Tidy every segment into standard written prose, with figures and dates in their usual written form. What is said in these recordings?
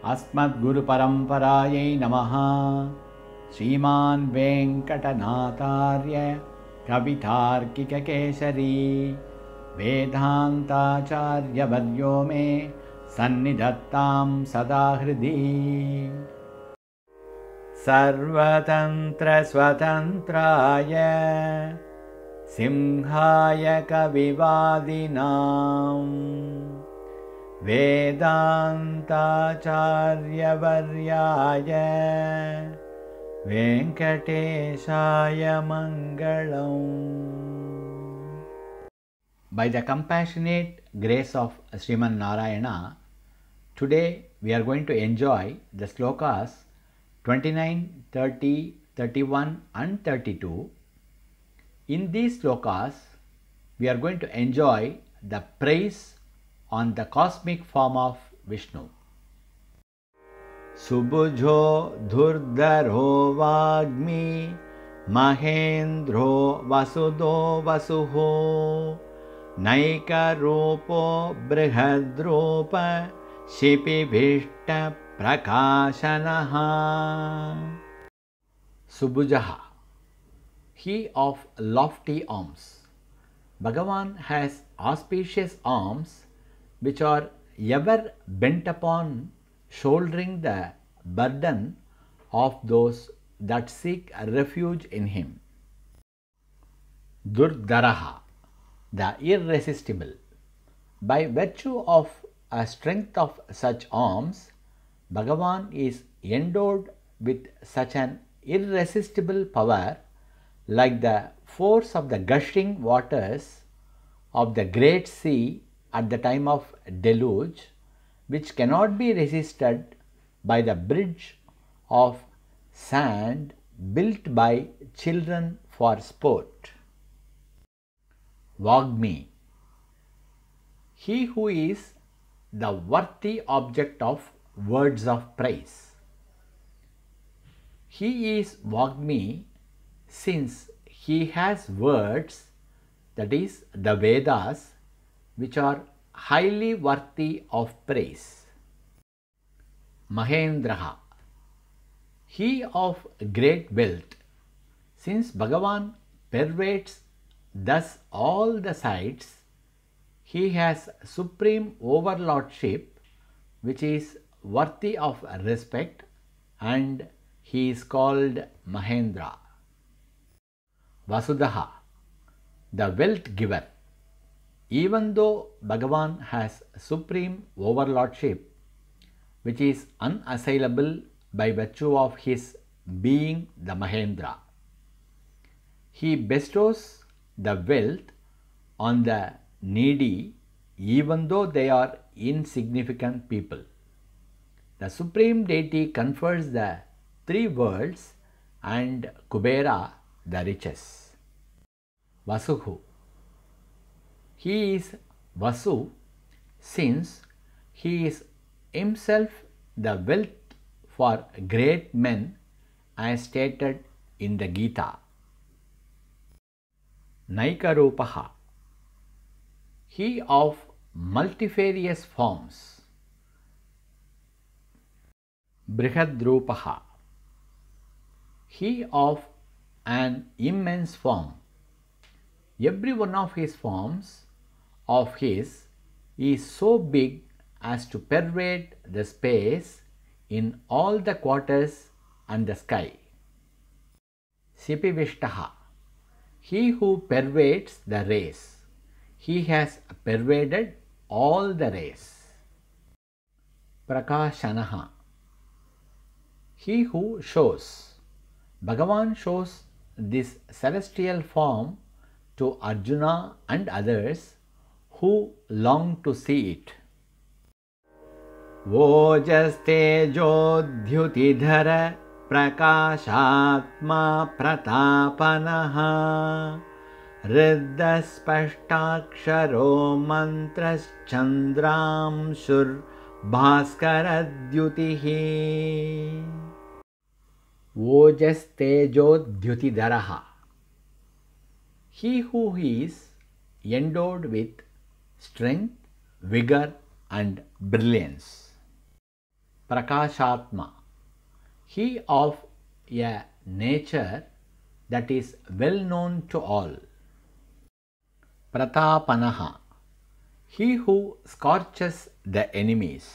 अस्मद्गुरुपरम्परायै नमः। श्रीमान् वेङ्कटनाथार्य कवितार्किककेसरी वेदान्ताचार्यवर्यो मे सन्निधत्तां सदा हृदि। सर्वतन्त्रस्वतन्त्राय सिंहाय कविवादिनां वेदान्ताचार्यवर्याय वेङ्कटेशाय मङ्गलम्। By the compassionate grace of Sriman Narayana, today we are going to enjoy the slokas 29, 30, 31 and 32. In these slokas, we are going to enjoy the praise on the cosmic form of Vishnu. Subujho dhurdharo vagmi mahendro vasudo vasuho naika rupo brihadrupa shipivishta prakashanaha. Subujaha, he of lofty arms. Bhagavan has auspicious arms which are ever bent upon shouldering the burden of those that seek refuge in him. Durdaraha, the irresistible. By virtue of a strength of such arms, Bhagavan is endowed with such an irresistible power, like the force of the gushing waters of the great sea at the time of deluge, which cannot be resisted by the bridge of sand built by children for sport. Vagmi, he who is the worthy object of words of praise. He is Vagmi since he has words, that is the Vedas, which are highly worthy of praise. Mahendraha, he of great wealth, since Bhagavan pervades thus all the sides, he has supreme overlordship which is worthy of respect, and he is called Mahendra. Vasudaha, the wealth giver. Even though Bhagavan has supreme overlordship which is unassailable by virtue of his being the Mahendra, he bestows the wealth on the needy even though they are insignificant people. The Supreme Deity confers the three worlds and Kubera the riches. Vasuhu, he is Vasu since he is himself the wealth for great men as stated in the Gita. Naikarupaha, he of multifarious forms. Brihadrupaha, he of an immense form. Every one of his forms of his is so big as to pervade the space in all the quarters and the sky. Sipivishtaha, he who pervades the race. He has pervaded all the race. Prakashanaha, he who shows. Bhagavan shows this celestial form to Arjuna and others who long to see it. Vojastejodyutidhara prakashatma pratapanaha riddhaspashtaksharo mantraschandramshur bhaskaradyutihi. Vojastejodyutidharaha, he who is endowed with strength, vigor and brilliance. Prakashatma. He of a nature that is well known to all. Pratapanaha. He who scorches the enemies.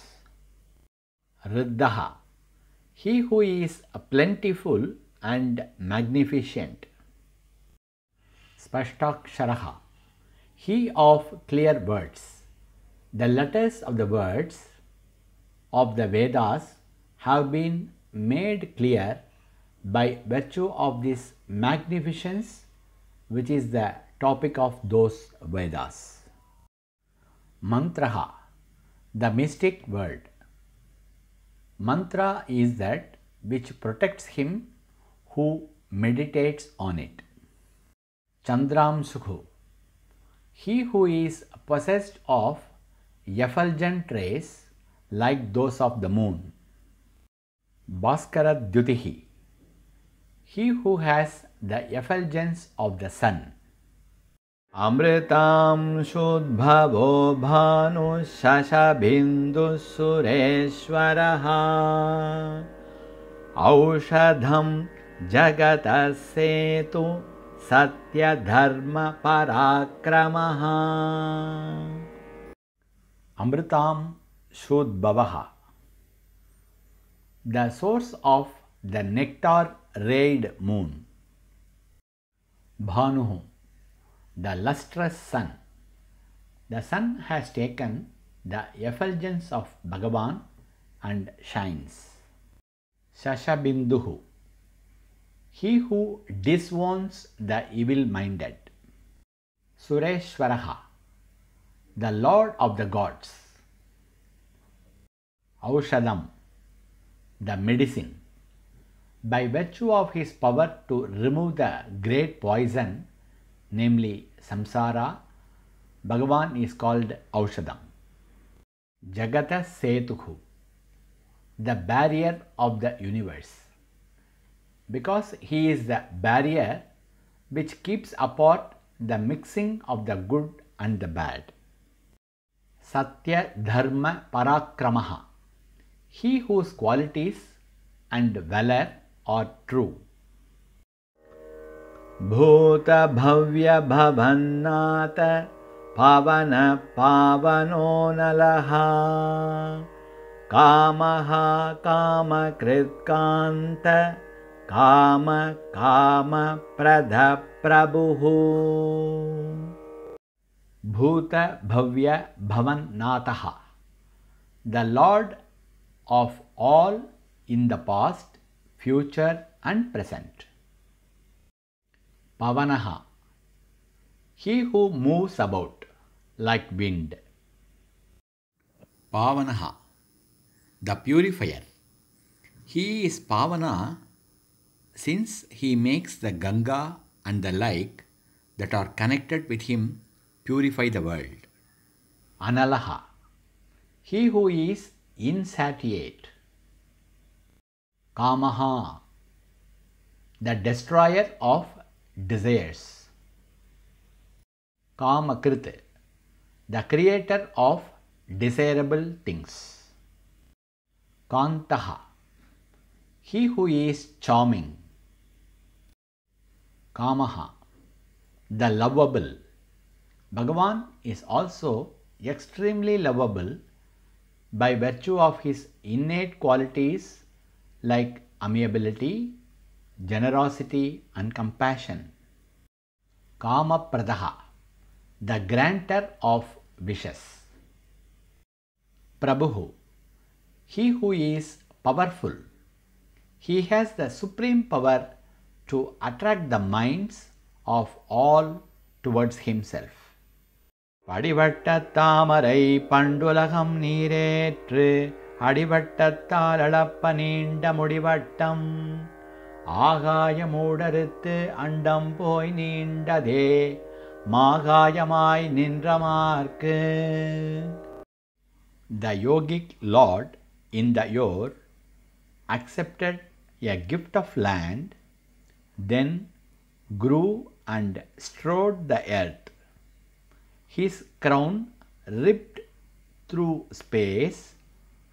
Riddhaha. He who is plentiful and magnificent. Spashtaksharaha. He of clear words. The letters of the words of the Vedas have been made clear by virtue of this magnificence, which is the topic of those Vedas. Mantraha, the mystic word. Mantra is that which protects him who meditates on it. Chandramsukhu, he who is possessed of effulgent rays like those of the moon. Bhaskaradyutihi, he who has the effulgence of the sun. Amritam Shudbhavo Bhanu Shashabindu Sureshwaraha Aushadham Jagatasetu Satya Dharma Parakramaha. Amritam Shudbhavaha, the source of the nectar rayed moon. Bhanuhu, the lustrous sun. The sun has taken the effulgence of Bhagavan and shines. Shashabinduhu, he who disowns the evil-minded. Sureshwaraha, the Lord of the gods. Aushadam, the medicine. By virtue of his power to remove the great poison, namely samsara, Bhagavan is called Aushadam. Jagata Setuhu, the barrier of the universe. Because he is the barrier which keeps apart the mixing of the good and the bad. Satya Dharma Parakramaha, he whose qualities and valor are true. Bhuta Bhavya Bhavannata Pavana Pavano Nalaha Kamaha Kama Kritkanta Kama Kama Pradha Prabhuhu. Bhuta Bhavya Bhavannataha, the Lord of all in the past, future and present. Pavanaha, he who moves about like wind. Pavanaha, the purifier. He is Pavana since he makes the Ganga and the like that are connected with him purify the world. Analaha, he who is insatiate. Kamaha, the destroyer of desires. Kamakrit, the creator of desirable things. Kantaha, he who is charming. Kamaha, the lovable. Bhagavan is also extremely lovable by virtue of his innate qualities like amiability, generosity and compassion. Kama Pradaha, the granter of wishes. Prabhu, he who is powerful. He has the supreme power to attract the minds of all towards himself. Padivattamarai Pandulakam Neeretru Adivattattal Alappa Neenda Mudivattam Agayamoodaruthu Andam Poi Neendade Magayamai Nindramarkku. The yogic lord in the Yor accepted a gift of land, then grew and strode the earth. His crown ripped through space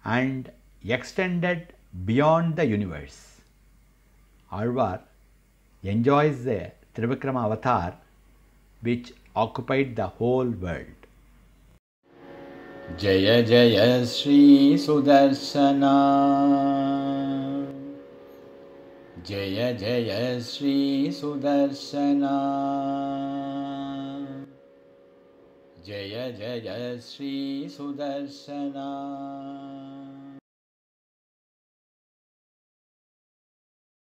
and extended beyond the universe. Alvar enjoys the Trivikrama avatar which occupied the whole world. Jaya Jaya Sri Sudarshana, Jaya Jaya Sri Sudarshana, Jaya Jaya Sri Sudarshana.